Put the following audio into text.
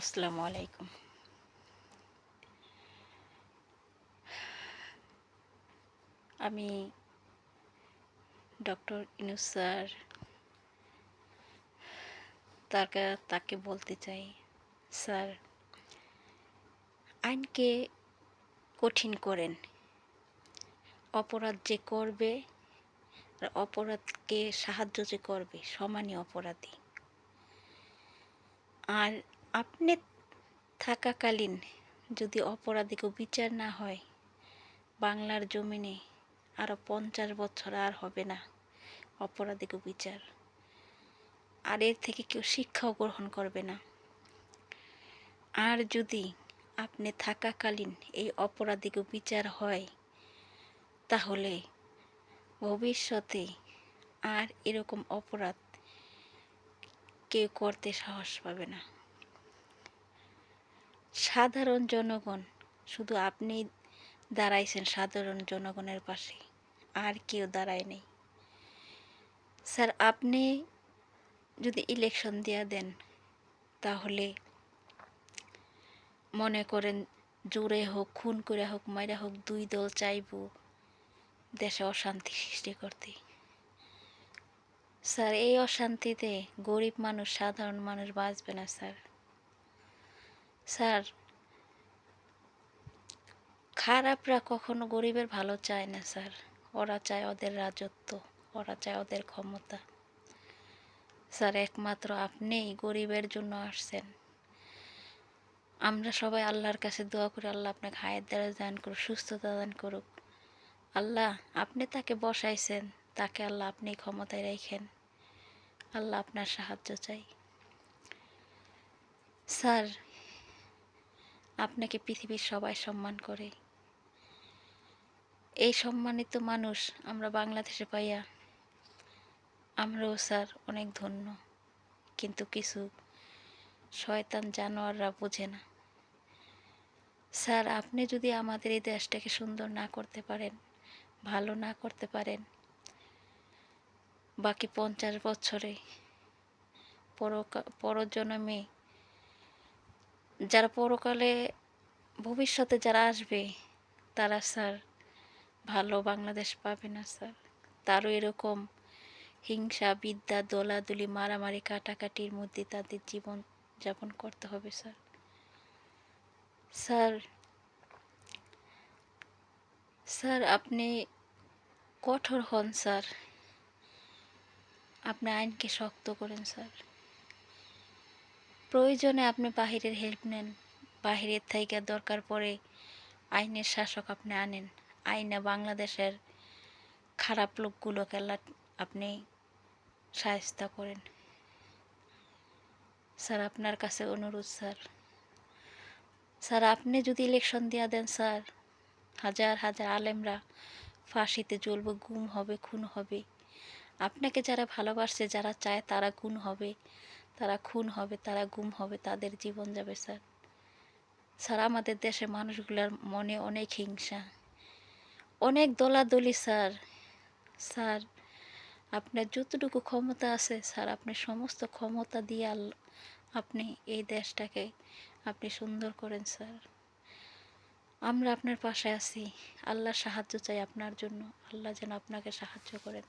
আসসালামু আলাইকুম। আমি ডক্টর ইউনূস স্যার তাকে বলতে চাই, স্যার আইনকে কঠিন করেন। অপরাধ যে করবে আর অপরাধকে সাহায্য যে করবে সমানই অপরাধী। আর আপনি থাকাকালীন যদি অপরাধীকে বিচার না হয়, বাংলার জমিনে আরও 50 বছর আর হবে না অপরাধীকে বিচার। আর এর থেকে কেউ শিক্ষাও গ্রহণ করবে না। আর যদি আপনি থাকাকালীন এই অপরাধীকে বিচার হয়, তাহলে ভবিষ্যতে আর এরকম অপরাধ কেউ করতে সাহস পাবে না। সাধারণ জনগণ, শুধু আপনি দাঁড়াইছেন সাধারণ জনগণের পাশে, আর কেউ দাঁড়ায় নেই। স্যার আপনি যদি ইলেকশন দিয়ে দেন, তাহলে মনে করেন জোরে হোক, খুন করে হোক, মাইরা হোক, দুই দল চাইব দেশে অশান্তি সৃষ্টি করতে। স্যার এই অশান্তিতে গরিব মানুষ, সাধারণ মানুষ বাঁচবে না স্যার। স্যার খারাপরা কখনো গরিবের ভালো চায় না স্যার। ওরা চায় ওদের রাজত্ব, ওরা চায় ওদের ক্ষমতা। স্যার একমাত্র আপনিই গরিবের জন্য আসছেন। আমরা সবাই আল্লাহর কাছে দোয়া করি, আল্লাহ আপনাকে হায়াত দ্বারা দান করুক, সুস্থতা দান করুক। আল্লাহ আপনি তাকে বসাইছেন, তাকে আল্লাহ আপনি ক্ষমতায় রাখেন। আল্লাহ আপনার সাহায্য চাই। স্যার আপনাকে পৃথিবীর সবাই সম্মান করে। এই সম্মানিত মানুষ আমরা বাংলাদেশে পাইয়া আমরাও স্যার অনেক ধন্য। কিন্তু কিছু শয়তান জানোয়াররা বোঝে না। স্যার আপনি যদি আমাদের এই দেশটাকে সুন্দর না করতে পারেন, ভালো না করতে পারেন, বাকি 50 বছরে পরজন্মে যারা পরকালে ভবিষ্যতে যারা আসবে, তারা স্যার ভালো বাংলাদেশ পাবে না স্যার। তারও এরকম হিংসা, বিদ্যা, দলাদলি, মারামারি, কাটাকাটির মধ্যে তাদের জীবন যাপন করতে হবে স্যার। স্যার স্যার আপনি কঠোর হন স্যার। আপনি আইনকে শক্ত করেন স্যার। প্রয়োজনে আপনি বাহিরের হেল্প নেন, বাহিরের থেকে দরকার পড়ে আইনের শাসক আপনি আনেন। আইনে বাংলাদেশের খারাপ লোকগুলোকে আপনি শায়েস্তা করেন। স্যার আপনার কাছে অনুরোধ স্যার। স্যার আপনি যদি ইলেকশন দিয়া দেন স্যার, হাজার হাজার আলেমরা ফাঁসিতে জ্বলবে, গুম হবে, খুন হবে। আপনাকে যারা ভালোবাসছে, যারা চায় তারা খুন হবে, তারা খুন হবে, তারা গুম হবে, তাদের জীবন যাবে স্যার। স্যার আমাদের দেশের মানুষগুলোর মনে অনেক হিংসা, অনেক দলাদলি স্যার। স্যার আপনার যতটুকু ক্ষমতা আছে স্যার, আপনি সমস্ত ক্ষমতা দিয়ে আপনি এই দেশটাকে আপনি সুন্দর করেন স্যার। আমরা আপনার পাশে আছি। আল্লাহর সাহায্য চাই আপনার জন্য। আল্লাহ যেন আপনাকে সাহায্য করেন।